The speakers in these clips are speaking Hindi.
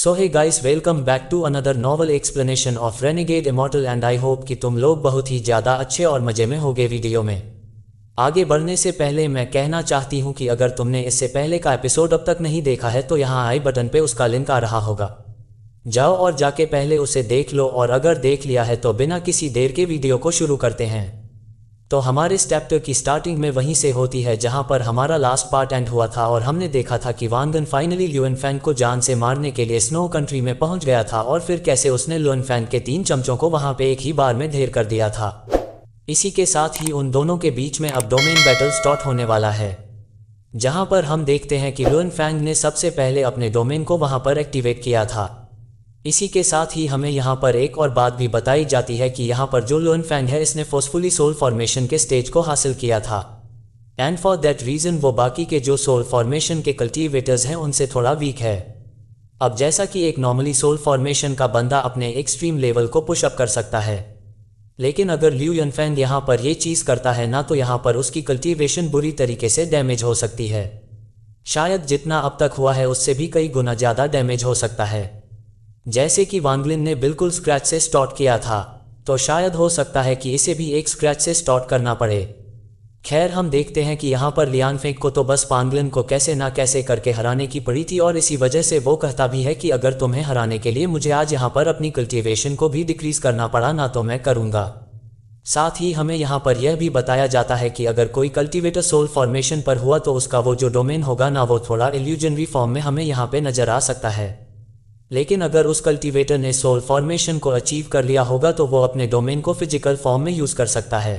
So hey guys, welcome back to another novel explanation of renegade immortal and I hope कि तुम लोग बहुत ही ज़्यादा अच्छे और मज़े में होगे। वीडियो में आगे बढ़ने से पहले मैं कहना चाहती हूँ कि अगर तुमने इससे पहले का एपिसोड अब तक नहीं देखा है तो यहाँ आई बटन पे उसका लिंक आ रहा होगा, जाओ और जाके पहले उसे देख लो। और अगर देख लिया है तो बिना किसी देर के वीडियो को शुरू करते हैं। तो हमारे चैप्टर की स्टार्टिंग में वहीं से होती है जहां पर हमारा लास्ट पार्ट एंड हुआ था और हमने देखा था कि वांग गन फाइनली ल्यूएनफैंग को जान से मारने के लिए स्नो कंट्री में पहुंच गया था और फिर कैसे उसने ल्यूएनफैंग के 3 चमचों को वहां पे एक ही बार में ढेर कर दिया था। इसी के साथ ही उन दोनों के बीच में अब डोमेन बैटल स्टार्ट होने वाला है, जहां पर हम देखते हैं कि ल्यूएनफैंग ने सबसे पहले अपने डोमेन को वहां पर एक्टिवेट किया था। इसी के साथ ही हमें यहाँ पर एक और बात भी बताई जाती है कि यहाँ पर जो ल्यूएनफैंग है इसने फोर्सफुली सोल फॉर्मेशन के स्टेज को हासिल किया था एंड फॉर दैट रीज़न वो बाकी के जो सोल फॉर्मेशन के कल्टीवेटर्स हैं उनसे थोड़ा वीक है। अब जैसा कि एक नॉर्मली सोल फॉर्मेशन का बंदा अपने एक्सट्रीम लेवल को पुश अप कर सकता है, लेकिन अगर ल्यूएनफैंग यहाँ पर ये चीज़ करता है ना तो यहाँ पर उसकी कल्टीवेशन बुरी तरीके से डैमेज हो सकती है। शायद जितना अब तक हुआ है उससे भी कई गुना ज़्यादा डैमेज हो सकता है। जैसे कि वांग लिन ने बिल्कुल स्क्रैच से स्टार्ट किया था, तो शायद हो सकता है कि इसे भी एक स्क्रैच से स्टार्ट करना पड़े। खैर, हम देखते हैं कि यहाँ पर लियानफेंग को तो बस वांग लिन को कैसे ना कैसे करके हराने की पड़ी थी और इसी वजह से वो कहता भी है कि अगर तुम्हें हराने के लिए मुझे आज यहाँ पर अपनी कल्टीवेशन को भी डिक्रीज करना पड़ा ना तो मैं करूँगा। साथ ही हमें यहाँ पर यह भी बताया जाता है कि अगर कोई कल्टीवेटर सोल फॉर्मेशन पर हुआ तो उसका वो जो डोमेन होगा ना वो थोड़ा इल्यूजनरी फॉर्म में हमें यहाँ पे नजर आ सकता है, लेकिन अगर उस कल्टीवेटर ने सोल फॉर्मेशन को अचीव कर लिया होगा तो वो अपने डोमेन को फिजिकल फॉर्म में यूज़ कर सकता है।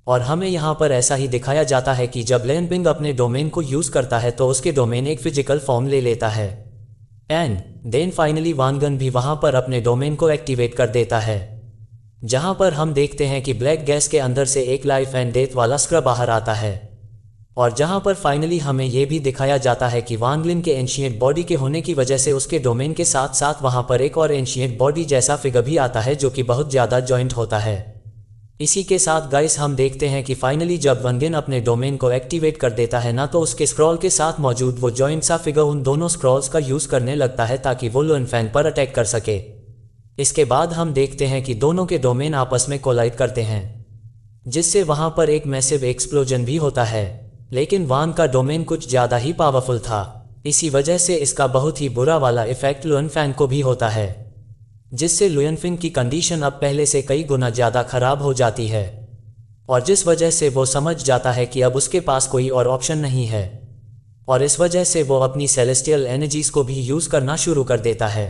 और हमें यहाँ पर ऐसा ही दिखाया जाता है कि जब लियानफेंग अपने डोमेन को यूज़ करता है तो उसके डोमेन एक फिजिकल फॉर्म ले लेता है एंड देन फाइनली वांग गन भी वहाँ पर अपने डोमेन को एक्टिवेट कर देता है, जहाँ पर हम देखते हैं कि ब्लैक गैस के अंदर से एक लाइफ एंड डेथ वाला स्क्रब बाहर आता है और जहां पर फाइनली हमें यह भी दिखाया जाता है कि वांग लिन के एंशिएंट बॉडी के होने की वजह से उसके डोमेन के साथ साथ वहां पर एक और एंशिएंट बॉडी जैसा फिगर भी आता है जो कि बहुत ज़्यादा जॉइंट होता है। इसी के साथ गाइस हम देखते हैं कि फाइनली जब वांग लिन अपने डोमेन को एक्टिवेट कर देता है ना तो उसके स्क्रॉल के साथ मौजूद वो जॉइंट सा फिगर उन दोनों स्क्रॉल्स का यूज़ करने लगता है ताकि वो ल्यूएनफैंग पर अटैक कर सके। इसके बाद हम देखते हैं कि दोनों के डोमेन आपस में कोलाइड करते हैं, जिससे वहां पर एक मैसिव एक्सप्लोजन भी होता है, लेकिन वांग का डोमेन कुछ ज़्यादा ही पावरफुल था। इसी वजह से इसका बहुत ही बुरा वाला इफेक्ट ल्यूएनफैंग को भी होता है, जिससे ल्यूएनफैंग की कंडीशन अब पहले से कई गुना ज़्यादा खराब हो जाती है और जिस वजह से वो समझ जाता है कि अब उसके पास कोई और ऑप्शन नहीं है और इस वजह से वो अपनी सेलेस्टियल एनर्जीज को भी यूज़ करना शुरू कर देता है।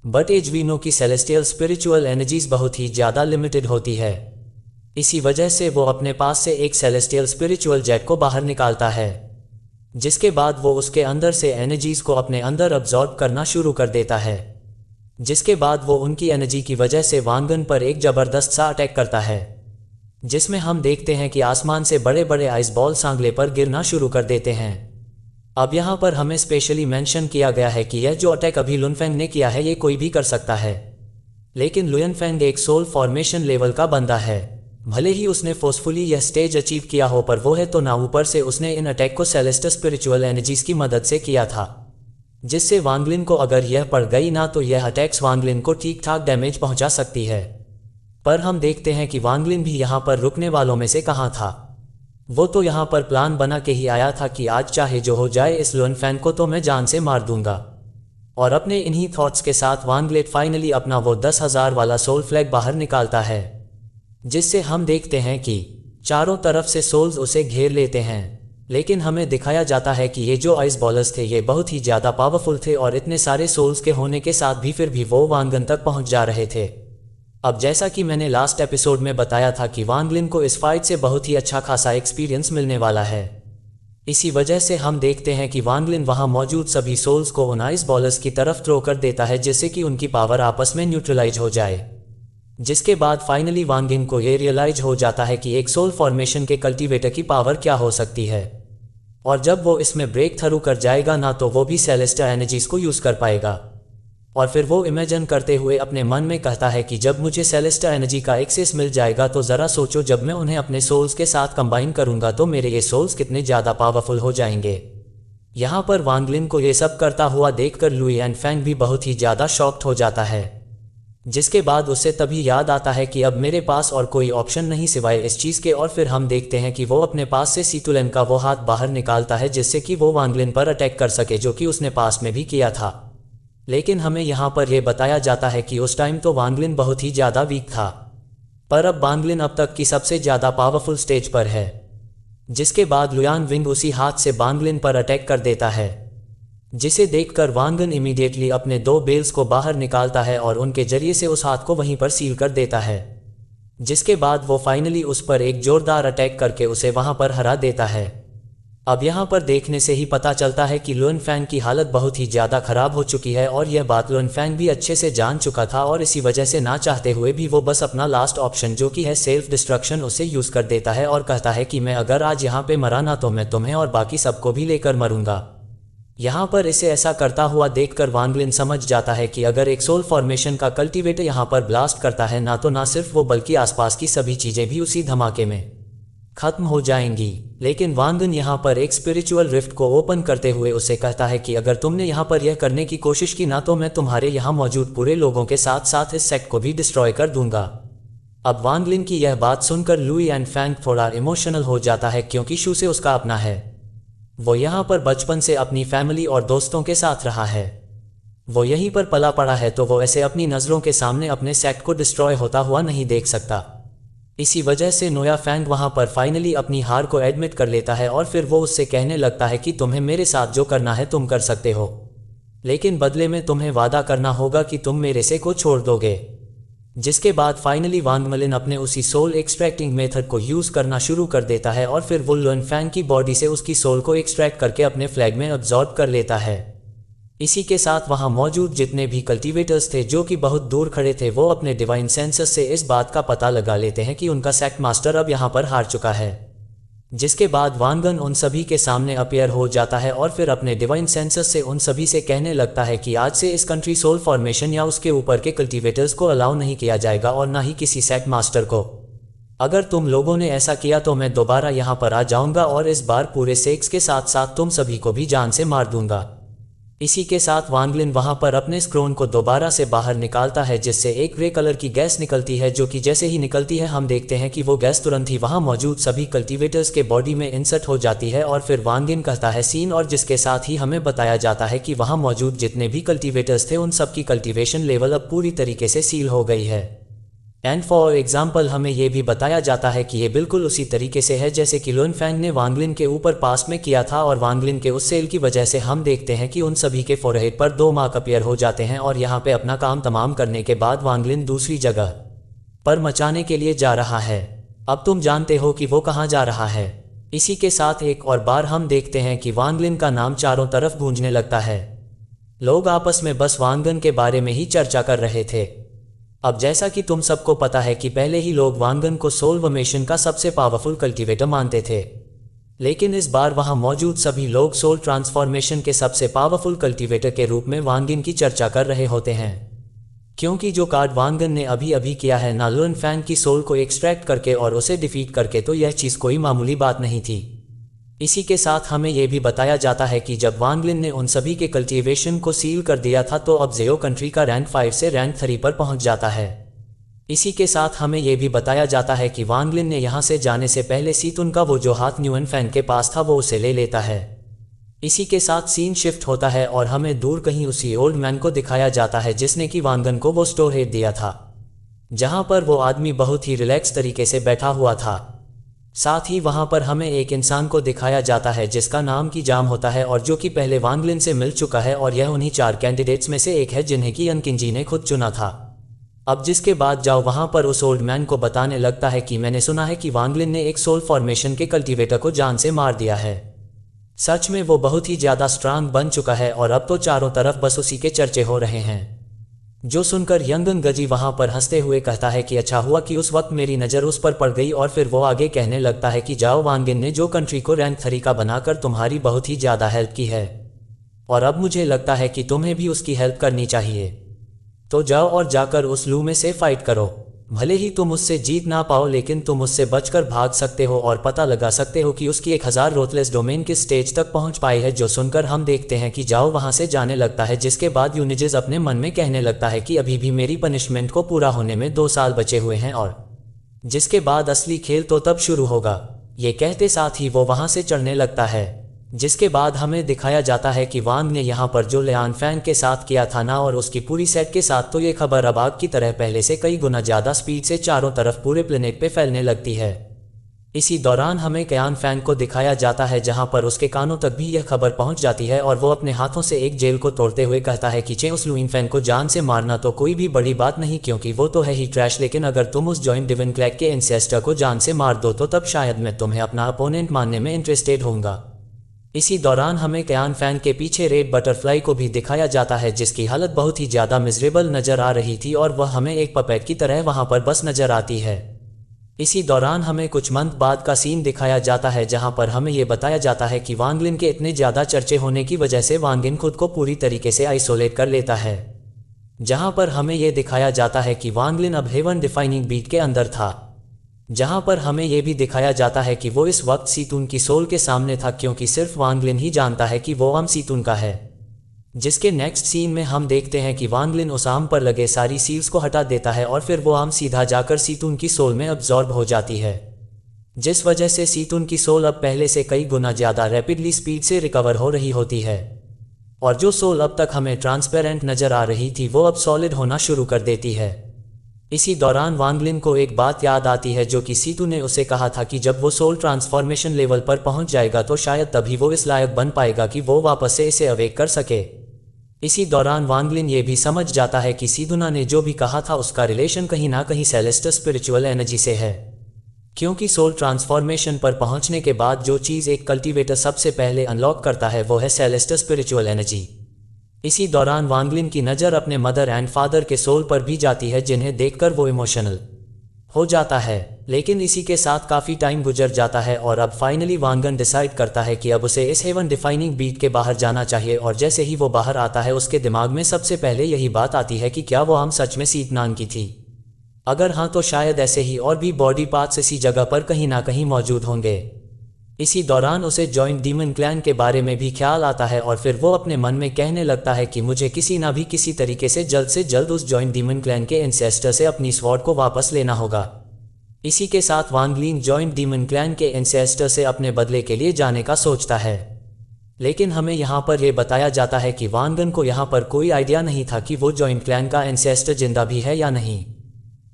बट एज वी नो की सेलेस्टियल स्पिरिचुअल एनर्जीज बहुत ही ज़्यादा लिमिटेड होती है, इसी वजह से वो अपने पास से एक सेलेस्टियल स्पिरिचुअल जेट को बाहर निकालता है, जिसके बाद वो उसके अंदर से एनर्जीज को अपने अंदर अब्जॉर्ब करना शुरू कर देता है, जिसके बाद वो उनकी एनर्जी की वजह से वांग गन पर एक ज़बरदस्त सा अटैक करता है, जिसमें हम देखते हैं कि आसमान से बड़े बड़े आइस बॉल सांगले पर गिरना शुरू कर देते हैं। अब यहाँ पर हमें स्पेशली मेंशन किया गया है कि यह जो अटैक अभी ल्यूएनफैंग ने किया है ये कोई भी कर सकता है, लेकिन ल्यूएनफैंग एक सोल फॉर्मेशन लेवल का बंदा है। भले ही उसने फोर्सफुली यह स्टेज अचीव किया हो पर वो है तो ना ऊपर से उसने इन अटैक को सेलेस्टियल स्पिरिचुअल एनर्जीज की मदद से किया था, जिससे वांग लिन को अगर यह पड़ गई ना तो यह अटैक्स वांग लिन को ठीक ठाक डैमेज पहुंचा सकती है। पर हम देखते हैं कि वांग लिन भी यहाँ पर रुकने वालों में से कहाँ था। वो तो यहाँ पर प्लान बना के ही आया था कि आज चाहे जो हो जाए इस ल्यूएनफैंग को तो मैं जान से मार दूंगा। और अपने इन्हीं थॉट्स के साथ वांग लिन फाइनली अपना वो 10,000 वाला सोल फ्लैग बाहर निकालता है, जिससे हम देखते हैं कि चारों तरफ से सोल्स उसे घेर लेते हैं। लेकिन हमें दिखाया जाता है कि ये जो आइस बॉलर्स थे ये बहुत ही ज़्यादा पावरफुल थे और इतने सारे सोल्स के होने के साथ भी फिर भी वो वांग गन तक पहुंच जा रहे थे। अब जैसा कि मैंने लास्ट एपिसोड में बताया था कि वांग लिन को इस फाइट से बहुत ही अच्छा खासा एक्सपीरियंस मिलने वाला है। इसी वजह से हम देखते हैं कि वांग लिन वहाँ मौजूद सभी सोल्स को उन आइस बॉलर्स की तरफ थ्रो कर देता है, जिससे कि उनकी पावर आपस में न्यूट्रलाइज हो जाए, जिसके बाद फाइनली वांग लिन को ये रियलाइज हो जाता है कि एक सोल फॉर्मेशन के कल्टीवेटर की पावर क्या हो सकती है और जब वो इसमें ब्रेक थ्रू कर जाएगा ना तो वो भी सेलेस्टियल एनर्जीज को यूज़ कर पाएगा। और फिर वो इमेजिन करते हुए अपने मन में कहता है कि जब मुझे सेलेस्टियल एनर्जी का एक्सेस मिल जाएगा तो ज़रा सोचो जब मैं उन्हें अपने सोल्स के साथ कंबाइन करूँगा तो मेरे ये सोल्स कितने ज़्यादा पावरफुल हो जाएंगे। यहाँ पर वांगलिन को ये सब करता हुआ देखकर लुई एंड फैंग भी बहुत ही ज़्यादा शॉक्ड हो जाता है, जिसके बाद उसे तभी याद आता है कि अब मेरे पास और कोई ऑप्शन नहीं सिवाय इस चीज़ के। और फिर हम देखते हैं कि वो अपने पास से सीतुलेन का वो हाथ बाहर निकालता है जिससे कि वो वांगलिन पर अटैक कर सके, जो कि उसने पास में भी किया था। लेकिन हमें यहाँ पर यह बताया जाता है कि उस टाइम तो वांगलिन बहुत ही ज़्यादा वीक था, पर अब वांगलिन अब तक की सबसे ज़्यादा पावरफुल स्टेज पर है। जिसके बाद लुयान विंग उसी हाथ से वांगलिन पर अटैक कर देता है, जिसे देखकर वांगन इमीडिएटली अपने 2 बेल्स को बाहर निकालता है और उनके जरिए से उस हाथ को वहीं पर सील कर देता है। जिसके बाद वो फाइनली उस पर एक जोरदार अटैक करके उसे वहां पर हरा देता है। अब यहाँ पर देखने से ही पता चलता है कि लुन फैंग की हालत बहुत ही ज़्यादा खराब हो चुकी है और यह बात लुन फैंग भी अच्छे से जान चुका था, और इसी वजह से ना चाहते हुए भी वो बस अपना लास्ट ऑप्शन जो कि है सेल्फ डिस्ट्रक्शन उसे यूज़ कर देता है और कहता है कि मैं अगर आज यहाँ पे मरा ना तो मैं तुम्हें और बाकी सबको भी लेकर मरूंगा। यहाँ पर इसे ऐसा करता हुआ देखकर वांगलिन समझ जाता है कि अगर एक सोल फॉर्मेशन का कल्टीवेटर यहाँ पर ब्लास्ट करता है ना तो ना सिर्फ वो बल्कि आसपास की सभी चीज़ें भी उसी धमाके में खत्म हो जाएंगी। लेकिन वांगन यहाँ पर एक स्पिरिचुअल रिफ्ट को ओपन करते हुए उसे कहता है कि अगर तुमने यहाँ पर यह करने की कोशिश की ना तो मैं तुम्हारे यहाँ मौजूद पूरे लोगों के साथ साथ इस सेक्ट को भी डिस्ट्रॉय कर दूंगा। अब वांगलिन की यह बात सुनकर लुई एंड फैंग थोड़ा इमोशनल हो जाता है, क्योंकि शू से उसका अपना है। वो यहाँ पर बचपन से अपनी फैमिली और दोस्तों के साथ रहा है, वो यहीं पर पला पड़ा है, तो वो ऐसे अपनी नज़रों के सामने अपने सेक्ट को डिस्ट्रॉय होता हुआ नहीं देख सकता। इसी वजह से नोया फैंग वहाँ पर फाइनली अपनी हार को एडमिट कर लेता है और फिर वो उससे कहने लगता है कि तुम्हें मेरे साथ जो करना है तुम कर सकते हो, लेकिन बदले में तुम्हें वादा करना होगा कि तुम मेरे से को छोड़ दोगे। जिसके बाद फाइनली वांगमलिन अपने उसी सोल एक्सट्रैक्टिंग मेथड को यूज़ करना शुरू कर देता है और फिर वो लुन फैंग की बॉडी से उसकी सोल को एक्सट्रैक्ट करके अपने फ्लैग में अब्जॉर्ब कर लेता है। इसी के साथ वहां मौजूद जितने भी कल्टीवेटर्स थे जो कि बहुत दूर खड़े थे, वो अपने डिवाइन सेंसस से इस बात का पता लगा लेते हैं कि उनका सेक्ट मास्टर अब यहाँ पर हार चुका है। जिसके बाद वांगन उन सभी के सामने अपीयर हो जाता है और फिर अपने डिवाइन सेंसस से उन सभी से कहने लगता है कि आज से इस कंट्री सोल फॉर्मेशन या उसके ऊपर के कल्टीवेटर्स को अलाउ नहीं किया जाएगा और ना ही किसी सेक्ट मास्टर को। अगर तुम लोगों ने ऐसा किया तो मैं दोबारा यहाँ पर आ जाऊंगा और इस बार पूरे सेक्स के साथ साथ तुम सभी को भी जान से मार दूंगा। इसी के साथ वांगलिन वहां पर अपने स्क्रोन को दोबारा से बाहर निकालता है, जिससे एक ग्रे कलर की गैस निकलती है, जो कि जैसे ही निकलती है हम देखते हैं कि वो गैस तुरंत ही वहां मौजूद सभी कल्टीवेटर्स के बॉडी में इंसर्ट हो जाती है। और फिर वांगलिन कहता है सीन, और जिसके साथ ही हमें बताया जाता है कि वहां मौजूद जितने भी कल्टीवेटर्स थे उन सब की कल्टीवेशन लेवल अब पूरी तरीके से सील हो गई है। एंड फॉर एग्जाम्पल हमें यह भी बताया जाता है कि ये बिल्कुल उसी तरीके से है जैसे कि लुन फैंग ने वांगलिन के ऊपर पास में किया था, और वांगलिन के उस सेल की वजह से हम देखते हैं कि उन सभी के फोरहेड पर 2 मार्क अपीयर हो जाते हैं। और यहाँ पे अपना काम तमाम करने के बाद वांगलिन दूसरी जगह पर मचाने के लिए जा रहा है। अब तुम जानते हो कि वो कहाँ जा रहा है। इसी के साथ एक और बार हम देखते हैं कि वांगलिन का नाम चारों तरफ गूंजने लगता है। लोग आपस में बस वांगन के बारे में ही चर्चा कर रहे थे। अब जैसा कि तुम सबको पता है कि पहले ही लोग वांगन को सोल फॉर्मेशन का सबसे पावरफुल कल्टीवेटर मानते थे, लेकिन इस बार वहां मौजूद सभी लोग सोल ट्रांसफॉर्मेशन के सबसे पावरफुल कल्टीवेटर के रूप में वांगन की चर्चा कर रहे होते हैं, क्योंकि जो कार्ड वांगन ने अभी अभी किया है ना लुन फैंग की सोल को एक्सट्रैक्ट करके और उसे डिफीट करके, तो यह चीज़ कोई मामूली बात नहीं थी। इसी के साथ हमें यह भी बताया जाता है कि जब वांगलिन ने उन सभी के कल्टीवेशन को सील कर दिया था तो अब जेओ कंट्री का रैंक 5 से रैंक 3 पर पहुंच जाता है। इसी के साथ हमें यह भी बताया जाता है कि वांगलिन ने यहां से जाने से पहले सीतुन का वो जो हाथ न्यून फैंग के पास था वो उसे ले लेता है। इसी के साथ सीन शिफ्ट होता है और हमें दूर कहीं उसी ओल्ड मैन को दिखाया जाता है जिसने कि वांगन को वो स्टोरहेड दिया था, जहां पर वो आदमी बहुत ही रिलैक्स तरीके से बैठा हुआ था। साथ ही वहां पर हमें एक इंसान को दिखाया जाता है जिसका नाम की जाम होता है और जो कि पहले वांगलिन से मिल चुका है, और यह उन्हीं 4 कैंडिडेट्स में से एक है जिन्हें कि यनकिंजी ने खुद चुना था। अब जिसके बाद जाओ वहां पर उस ओल्ड मैन को बताने लगता है कि मैंने सुना है कि वांगलिन ने एक सोल फॉर्मेशन के कल्टीवेटर को जान से मार दिया है। सच में वो बहुत ही ज़्यादा स्ट्रांग बन चुका है और अब तो चारों तरफ बस उसी के चर्चे हो रहे हैं। जो सुनकर यंगन गजी वहां पर हंसते हुए कहता है कि अच्छा हुआ कि उस वक्त मेरी नज़र उस पर पड़ गई। और फिर वो आगे कहने लगता है कि जाओ वांगन ने जो कंट्री को रैंक 3 का बनाकर तुम्हारी बहुत ही ज़्यादा हेल्प की है, और अब मुझे लगता है कि तुम्हें भी उसकी हेल्प करनी चाहिए। तो जाओ और जाकर उस लू में से फाइट करो। भले ही तुम उससे जीत ना पाओ, लेकिन तुम उससे बचकर भाग सकते हो और पता लगा सकते हो कि उसकी 1000 रोथलेस डोमेन किस स्टेज तक पहुंच पाई है। जो सुनकर हम देखते हैं कि जाओ वहां से जाने लगता है, जिसके बाद यूनिजेस अपने मन में कहने लगता है कि अभी भी मेरी पनिशमेंट को पूरा होने में 2 साल बचे हुए हैं और जिसके बाद असली खेल तो तब शुरू होगा। ये कहते साथ ही वो वहां से चढ़ने लगता है, जिसके बाद हमें दिखाया जाता है कि वांग ने यहाँ पर जो लियान फैंग के साथ किया था ना, और उसकी पूरी सेट के साथ, तो ये खबर अब आग की तरह पहले से कई गुना ज़्यादा स्पीड से चारों तरफ पूरे प्लेनेट पे फैलने लगती है। इसी दौरान हमें लियान फैंग को दिखाया जाता है जहाँ पर उसके कानों तक भी यह खबर पहुँच जाती है और वो अपने हाथों से एक जेल को तोड़ते हुए कहता है कि चे उस लुइन फैंग को जान से मारना तो कोई भी बड़ी बात नहीं, क्योंकि वो तो है ही ट्रैश, लेकिन अगर तुम उस जॉइंट डिविन क्लैक के एंसेस्टर को जान से मार दो तो तब शायद मैं तुम्हें अपना अपोनेंट मानने में इंटरेस्टेड होऊंगा। इसी दौरान हमें लियान फैंग के पीछे रेड बटरफ्लाई को भी दिखाया जाता है, जिसकी हालत बहुत ही ज़्यादा मिजरेबल नज़र आ रही थी और वह हमें एक पपेट की तरह वहां पर बस नज़र आती है। इसी दौरान हमें कुछ मंथ बाद का सीन दिखाया जाता है जहां पर हमें यह बताया जाता है कि वांग लिन के इतने ज़्यादा चर्चे होने की वजह से वांग लिन खुद को पूरी तरीके से आइसोलेट कर लेता है, जहां पर हमें यह दिखाया जाता है कि वांग लिन अब हेवन डिफाइनिंग बीट के अंदर था, जहां पर हमें यह भी दिखाया जाता है कि वो इस वक्त सीतून की सोल के सामने था, क्योंकि सिर्फ वांग लिन ही जानता है कि वो आम सीतून का है। जिसके नेक्स्ट सीन में हम देखते हैं कि वांग लिन उस आम पर लगे सारी सील्स को हटा देता है और फिर वो आम सीधा जाकर सीतून की सोल में अब्जॉर्ब हो जाती है, जिस वजह से सीतून की सोल अब पहले से कई गुना ज़्यादा रैपिडली स्पीड से रिकवर हो रही होती है, और जो सोल अब तक हमें ट्रांसपेरेंट नज़र आ रही थी वो अब सॉलिड होना शुरू कर देती है। इसी दौरान वांग लिन को एक बात याद आती है जो कि सीतू ने उसे कहा था कि जब वो सोल ट्रांसफॉर्मेशन लेवल पर पहुंच जाएगा तो शायद तभी वो इस लायक बन पाएगा कि वो वापस से इसे अवेक कर सके। इसी दौरान वांग लिन ये भी समझ जाता है कि सीदुना ने जो भी कहा था उसका रिलेशन कहीं ना कहीं सेलेस्टर स्पिरिचुअल एनर्जी से है, क्योंकि सोल ट्रांसफॉर्मेशन पर पहुंचने के बाद जो चीज़ एक कल्टीवेटर सबसे पहले अनलॉक करता है वो है सेलेस्टर स्पिरिचुअल एनर्जी। इसी दौरान वांग लिन की नज़र अपने मदर एंड फादर के सोल पर भी जाती है, जिन्हें देखकर वो इमोशनल हो जाता है, लेकिन इसी के साथ काफ़ी टाइम गुजर जाता है और अब फाइनली वांगन डिसाइड करता है कि अब उसे इस हेवन डिफाइनिंग बीट के बाहर जाना चाहिए, और जैसे ही वो बाहर आता है उसके दिमाग में सबसे पहले यही बात आती है कि क्या वो हम सच में सीतनान की थी, अगर हाँ तो शायद ऐसे ही और भी बॉडी पार्ट्स इसी जगह पर कहीं ना कहीं मौजूद होंगे। इसी दौरान उसे जॉइंट डीमन क्लैन के बारे में भी ख्याल आता है और फिर वो अपने मन में कहने लगता है कि मुझे किसी तरीके से जल्द उस जॉइंट डीमन क्लैन के एंसेस्टर से अपनी स्वॉर्ड को वापस लेना होगा। इसी के साथ वांग लिन जॉइंट डीमन क्लैन के एंसेस्टर से अपने बदले के लिए जाने का सोचता है, लेकिन हमें यहाँ पर यह बताया जाता है कि वांगन को यहाँ पर कोई आइडिया नहीं था कि वो जॉइंट क्लैन का एंसेस्टर जिंदा भी है या नहीं,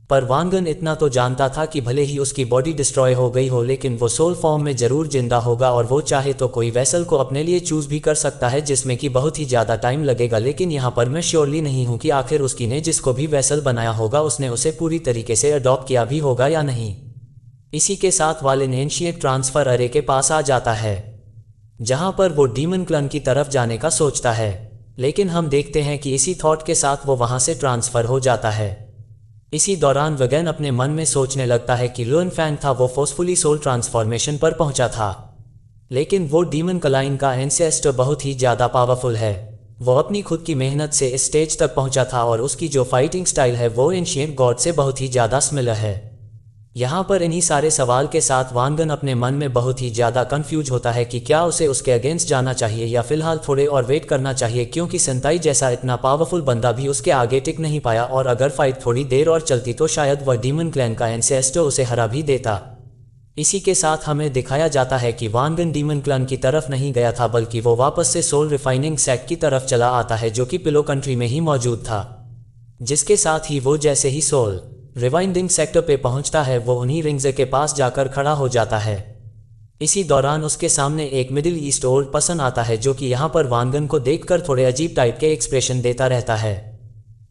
पर वांगन इतना तो जानता था कि भले ही उसकी बॉडी डिस्ट्रॉय हो गई हो लेकिन वो सोल फॉर्म में जरूर जिंदा होगा, और वो चाहे तो कोई वेसल को अपने लिए चूज भी कर सकता है जिसमें कि बहुत ही ज़्यादा टाइम लगेगा, लेकिन यहाँ पर मैं श्योरली नहीं हूँ कि आखिर उसकी ने जिसको भी वेसल बनाया होगा उसने उसे पूरी तरीके से अडॉप्ट किया भी होगा या नहीं। इसी के साथ वालिन एंशिएंट ट्रांसफर अरे के पास आ जाता है, जहाँ पर वो डीमन क्लन की तरफ जाने का सोचता है, लेकिन हम देखते हैं कि इसी थॉट के साथ वो वहाँ से ट्रांसफ़र हो जाता है। इसी दौरान वगैन अपने मन में सोचने लगता है कि लुइन फैंग था वो फोर्सफुली सोल ट्रांसफॉर्मेशन पर पहुंचा था, लेकिन वो डीमन क्लाइन का एंसेस्टर बहुत ही ज़्यादा पावरफुल है, वो अपनी खुद की मेहनत से इस स्टेज तक पहुंचा था और उसकी जो फाइटिंग स्टाइल है वो एंशिएंट गॉड से बहुत ही ज़्यादा सिमिलर है। यहाँ पर इन्हीं सारे सवाल के साथ वांगन अपने मन में बहुत ही ज़्यादा कंफ्यूज होता है कि क्या उसे उसके अगेंस्ट जाना चाहिए या फिलहाल थोड़े और वेट करना चाहिए, क्योंकि सेंताई जैसा इतना पावरफुल बंदा भी उसके आगे टिक नहीं पाया और अगर फाइट थोड़ी देर और चलती तो शायद वह डीमन क्लैन का एंसेस्टर उसे हरा भी देता। इसी के साथ हमें दिखाया जाता है कि वांगन डीमन क्लैन की तरफ नहीं गया था बल्कि वो वापस से सोल रिफाइनिंग सेट की तरफ चला आता है जो कि पिलो कंट्री में ही मौजूद था, जिसके साथ ही वो जैसे ही सोल रिवाइंडिंग सेक्टर पे पहुंचता है वो उन्हीं रिंग्स के पास जाकर खड़ा हो जाता है। इसी दौरान उसके सामने एक मिडिल ईस्ट ओल्ड पर्सन आता है जो कि यहाँ पर वांगन को देखकर थोड़े अजीब टाइप के एक्सप्रेशन देता रहता है,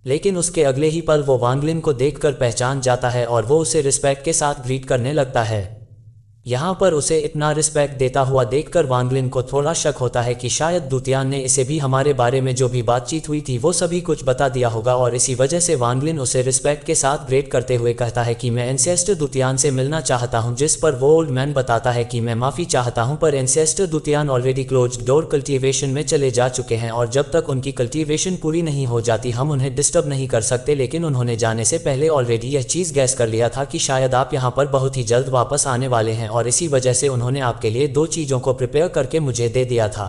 लेकिन उसके अगले ही पल वो वांगलिन को देखकर पहचान जाता है और वो उसे रिस्पेक्ट के साथ ग्रीट करने लगता है। यहाँ पर उसे इतना रिस्पेक्ट देता हुआ देखकर वांग लिन को थोड़ा शक होता है कि शायद दुतियान ने इसे भी हमारे बारे में जो भी बातचीत हुई थी वो सभी कुछ बता दिया होगा, और इसी वजह से वांग लिन उसे रिस्पेक्ट के साथ ग्रेट करते हुए कहता है कि मैं एंसेस्टर दुतियान से मिलना चाहता हूँ, जिस पर वो ओल्ड मैन बताता है कि मैं माफ़ी चाहता हूँ पर एंसेस्टर दुतियान ऑलरेडी क्लोज डोर कल्टिवेशन में चले जा चुके हैं और जब तक उनकी कल्टिवेशन पूरी नहीं हो जाती हम उन्हें डिस्टर्ब नहीं कर सकते, लेकिन उन्होंने जाने से पहले ऑलरेडी यह चीज़ गैस कर लिया था कि शायद आप यहाँ पर बहुत ही जल्द वापस आने वाले हैं और इसी वजह से उन्होंने आपके लिए 2 चीज़ों को प्रिपेयर करके मुझे दे दिया था।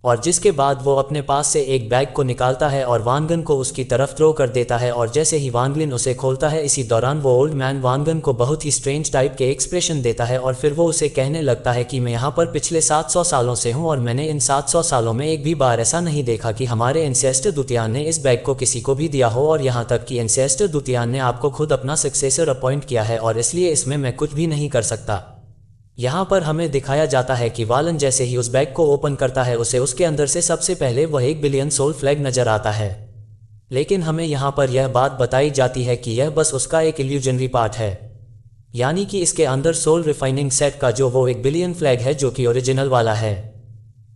और जिसके बाद वो अपने पास से एक बैग को निकालता है और वांगन को उसकी तरफ थ्रो कर देता है, और जैसे ही वांगलिन उसे खोलता है इसी दौरान वो ओल्ड मैन वांगन को बहुत ही स्ट्रेंज टाइप के एक्सप्रेशन देता है और फिर वो उसे कहने लगता है कि मैं यहाँ पर पिछले 700 सालों से हूँ और मैंने इन 700 सालों में एक भी बार ऐसा नहीं देखा कि हमारे एंसेस्टर दुतियान ने इस बैग को किसी को भी दिया हो, और यहाँ तक कि एंसेस्टर दुतियान ने आपको खुद अपना सक्सेसर अपॉइंट किया है और इसलिए इसमें मैं कुछ भी नहीं कर सकता। यहाँ पर हमें दिखाया जाता है कि वालन जैसे ही उस बैग को ओपन करता है उसे उसके अंदर से सबसे पहले वह 1 बिलियन सोल फ्लैग नजर आता है, लेकिन हमें यहाँ पर यह बात बताई जाती है कि यह बस उसका एक इल्यूजनरी पार्ट है, यानी कि इसके अंदर सोल रिफाइनिंग सेट का जो वो 1 बिलियन फ्लैग है जो कि ओरिजिनल वाला है,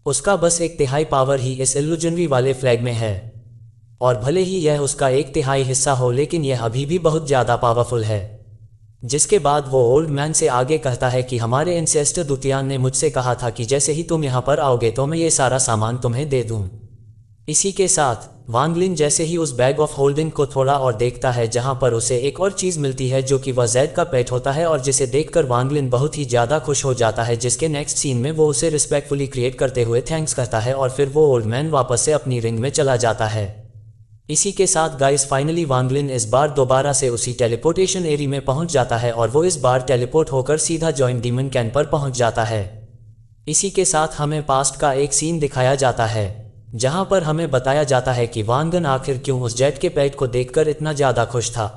उसका बस 1/3 पावर ही इस इल्यूजनरी वाले फ्लैग में है, और भले ही यह उसका 1/3 हिस्सा हो लेकिन यह अभी भी बहुत ज़्यादा पावरफुल है। जिसके बाद वो ओल्ड मैन से आगे कहता है कि हमारे एंसेस्टर दुतियान ने मुझसे कहा था कि जैसे ही तुम यहाँ पर आओगे तो मैं ये सारा सामान तुम्हें दे दूँ। इसी के साथ वांगलिन जैसे ही उस बैग ऑफ होल्डिंग को थोड़ा और देखता है जहाँ पर उसे एक और चीज़ मिलती है जो कि वह जैद का पेट होता है, और जिसे देखकर वांगलिन बहुत ही ज़्यादा खुश हो जाता है, जिसके नेक्स्ट सीन में वो उसे रिस्पेक्टफुली क्रिएट करते हुए थैंक्स कहता है और फिर वो ओल्ड मैन वापस से अपनी रिंग में चला जाता है। इसी के साथ गाइस फाइनली वांगलिन इस बार दोबारा से उसी टेलीपोर्टेशन एरिया में पहुंच जाता है और वो इस बार टेलीपोर्ट होकर सीधा जॉइंट डीमन कैंप पर पहुंच जाता है। इसी के साथ हमें पास्ट का एक सीन दिखाया जाता है जहां पर हमें बताया जाता है कि वांगन आखिर क्यों उस जेट के पेट को देखकर इतना ज़्यादा खुश था,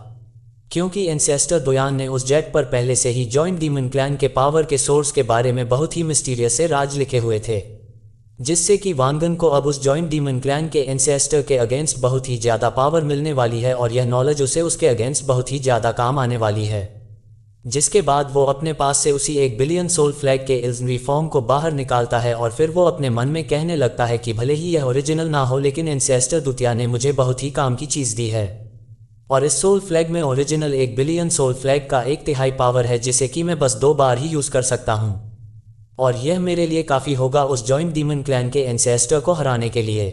क्योंकि एंसेस्टर दोयान ने उस जेट पर पहले से ही जॉइंट डीमन क्लैन के पावर के सोर्स के बारे में बहुत ही मिस्टीरियस से राज लिखे हुए थे, जिससे कि वांगन को अब उस जॉइंट डीमन क्लैन के एंसेस्टर के अगेंस्ट बहुत ही ज़्यादा पावर मिलने वाली है और यह नॉलेज उसे उसके अगेंस्ट बहुत ही ज़्यादा काम आने वाली है। जिसके बाद वो अपने पास से उसी 1 बिलियन सोल फ्लैग के इल्जनरी फॉर्म को बाहर निकालता है और फिर वो अपने मन में कहने लगता है कि भले ही यह ओरिजिनल ना हो लेकिन एंसेस्टर दुतिया ने मुझे बहुत ही काम की चीज़ दी है, और इस सोल फ्लैग में ओरिजिनल 1 बिलियन सोल फ्लैग का 1/3 पावर है जिसे कि मैं बस 2 बार ही यूज़ कर सकता हूँ, और यह मेरे लिए काफ़ी होगा उस जॉइंट डीमन क्लैन के एंसेस्टर को हराने के लिए।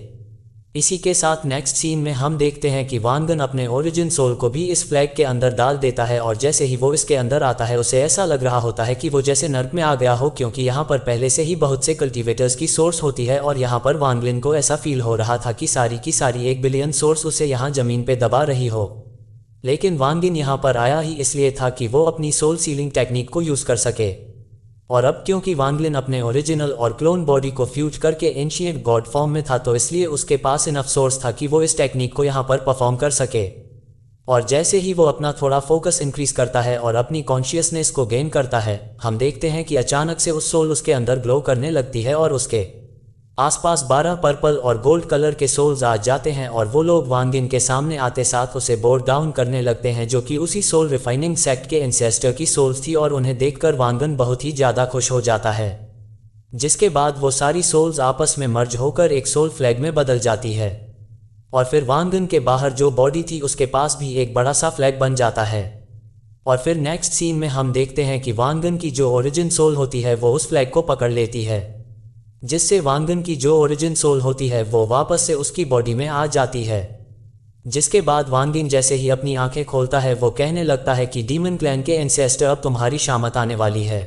इसी के साथ नेक्स्ट सीन में हम देखते हैं कि वांगन अपने ओरिजिन सोल को भी इस फ्लैग के अंदर डाल देता है, और जैसे ही वो इसके अंदर आता है उसे ऐसा लग रहा होता है कि वो जैसे नर्क में आ गया हो, क्योंकि यहाँ पर पहले से ही बहुत से कल्टीवेटर्स की सोर्स होती है और यहाँ पर वांगलिन को ऐसा फील हो रहा था कि सारी की सारी 1 बिलियन सोर्स उसे यहाँ ज़मीन पे दबा रही हो। लेकिन वांगिन यहाँ पर आया ही इसलिए था कि वो अपनी सोल सीलिंग टेक्निक को यूज़ कर सके, और अब क्योंकि वांगलिन अपने ओरिजिनल और क्लोन बॉडी को फ्यूज करके एंशिएंट गॉड फॉर्म में था तो इसलिए उसके पास इनफ सोर्स था कि वो इस टेक्निक को यहाँ पर परफॉर्म कर सके। और जैसे ही वो अपना थोड़ा फोकस इंक्रीज करता है और अपनी कॉन्शियसनेस को गेन करता है, हम देखते हैं कि अचानक से उस सोल उसके अंदर ग्लो करने लगती है और उसके आसपास 12 पर्पल और गोल्ड कलर के सोल्स आ जाते हैं और वो लोग वांगिन के सामने आते साथ उसे बोर्ड डाउन करने लगते हैं, जो कि उसी सोल रिफाइनिंग सेक्ट के एंसेस्टर की सोल्स थी, और उन्हें देखकर वांगन बहुत ही ज़्यादा खुश हो जाता है। जिसके बाद वो सारी सोल्स आपस में मर्ज होकर एक सोल फ्लैग में बदल जाती है, और फिर वांगन के बाहर जो बॉडी थी उसके पास भी एक बड़ा सा फ्लैग बन जाता है। और फिर नेक्स्ट सीन में हम देखते हैं कि वांगन की जो ओरिजिन सोल होती है वो उस फ्लैग को पकड़ लेती है, जिससे वांगन की जो ओरिजिन सोल होती है वो वापस से उसकी बॉडी में आ जाती है। जिसके बाद वांगिन जैसे ही अपनी आंखें खोलता है वो कहने लगता है कि डीमन क्लैन के एंसेस्टर अब तुम्हारी शामत आने वाली है,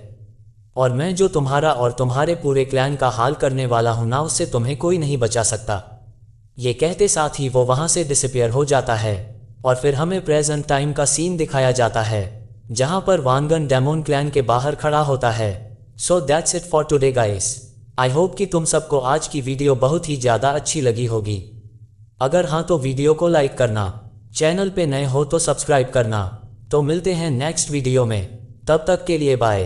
और मैं जो तुम्हारा और तुम्हारे पूरे क्लैन का हाल करने वाला हूं ना, उससे तुम्हें कोई नहीं बचा सकता। ये कहते साथ ही वो वहां से डिसअपियर हो जाता है, और फिर हमें प्रेजेंट टाइम का सीन दिखाया जाता है जहां पर वांगन डेमोन क्लैन के बाहर खड़ा होता है। So that's it for today guys. I hope कि तुम सबको आज की वीडियो बहुत ही ज़्यादा अच्छी लगी होगी। अगर हाँ तो वीडियो को लाइक करना, चैनल पे नए हो तो सब्सक्राइब करना। तो मिलते हैं नेक्स्ट वीडियो में, तब तक के लिए बाय।